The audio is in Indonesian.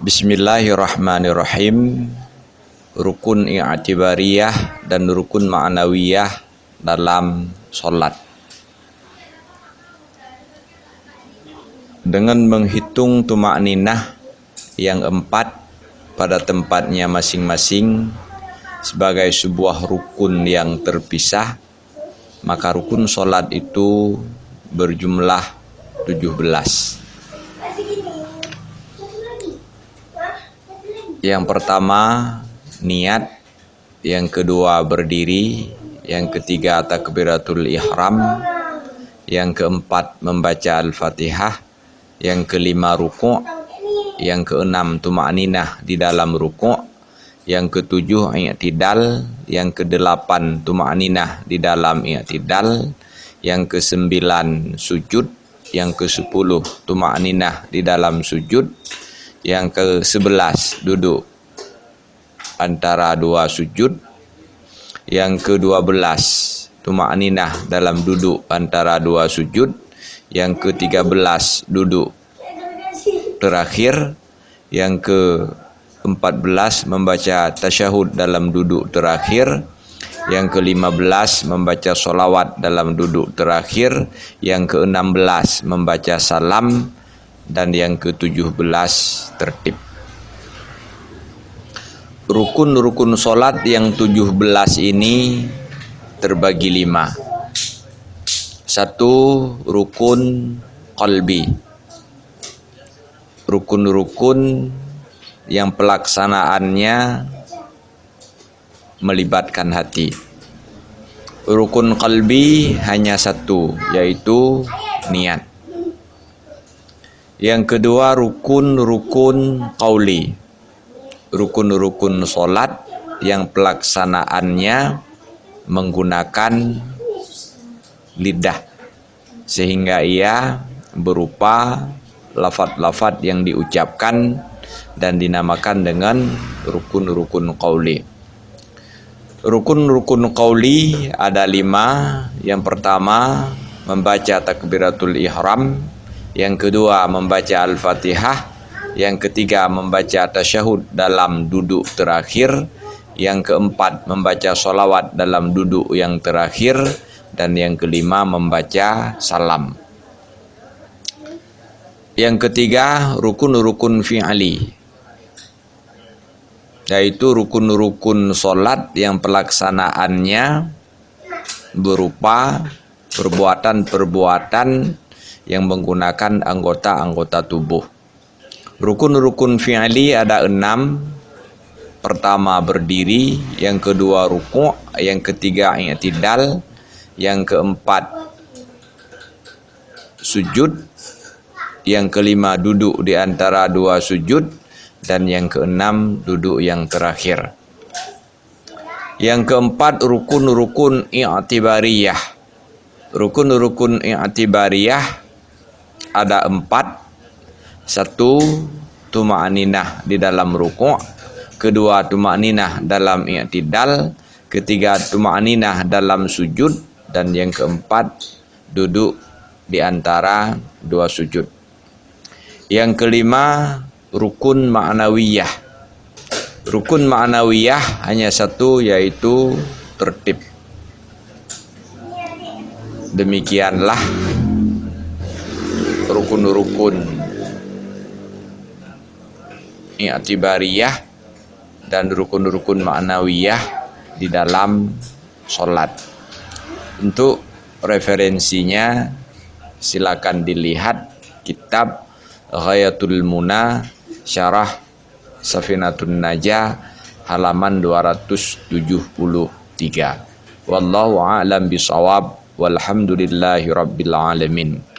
Bismillahirrahmanirrahim. Rukun i'tibariyah dan rukun ma'nawiyah dalam sholat. Dengan menghitung tuma'ninah yang 4 pada tempatnya masing-masing sebagai sebuah rukun yang terpisah, maka rukun sholat itu berjumlah 17. Yang pertama niat, yang kedua berdiri, yang ketiga takbiratul ihram, yang keempat membaca al-fatihah, yang kelima ruku', yang keenam tuma'ninah di dalam ruku', yang ketujuh i'tidal, yang kedelapan tuma'ninah di dalam i'tidal, yang kesembilan sujud, yang kesepuluh tuma'ninah di dalam sujud, yang ke-11 duduk antara dua sujud, yang ke-12 tuma'ninah dalam duduk antara dua sujud, yang ke-13 duduk terakhir, yang ke-14 membaca tasyahud dalam duduk terakhir, yang ke-15 membaca sholawat dalam duduk terakhir, yang ke-16 membaca salam, dan yang ke-17 tertib. Rukun-rukun sholat yang 17 ini terbagi 5. 1. Rukun qalbi. Rukun-rukun yang pelaksanaannya melibatkan hati. Rukun qalbi hanya 1, yaitu niat. Yang kedua rukun-rukun qauli. Rukun-rukun sholat yang pelaksanaannya menggunakan lidah, sehingga ia berupa lafaz-lafaz yang diucapkan dan dinamakan dengan rukun-rukun qauli. Rukun-rukun qauli ada 5. Yang pertama membaca takbiratul ihram, yang kedua membaca al-fatihah, yang ketiga membaca tasyahud dalam duduk terakhir, yang keempat membaca sholawat dalam duduk yang terakhir, dan yang kelima membaca salam. Yang ketiga rukun-rukun fi'ali, yaitu rukun-rukun sholat yang pelaksanaannya berupa perbuatan-perbuatan yang menggunakan anggota-anggota tubuh. Rukun-rukun fi'ali ada 6. Pertama berdiri, yang kedua ruku', yang ketiga i'tidal, yang keempat sujud, yang kelima duduk di antara dua sujud, dan yang keenam duduk yang terakhir. Yang keempat rukun-rukun i'tibariyah. Rukun-rukun i'tibariyah ada 4. 1. Tuma'ninah di dalam ruku', kedua tuma'ninah dalam i'tidal, ketiga tuma'ninah dalam sujud, dan yang keempat duduk di antara dua sujud. Yang kelima rukun ma'nawiyah. Rukun ma'nawiyah hanya 1, yaitu tertib. Demikianlah rukun-rukun i'tibariyah dan rukun-rukun ma'nawiyah di dalam sholat. Untuk referensinya silakan dilihat kitab Ghayatul Muna Syarah Safinatun Najah halaman 273. Wallahu a'lam bishawab. Walhamdulillahi rabbil alamin.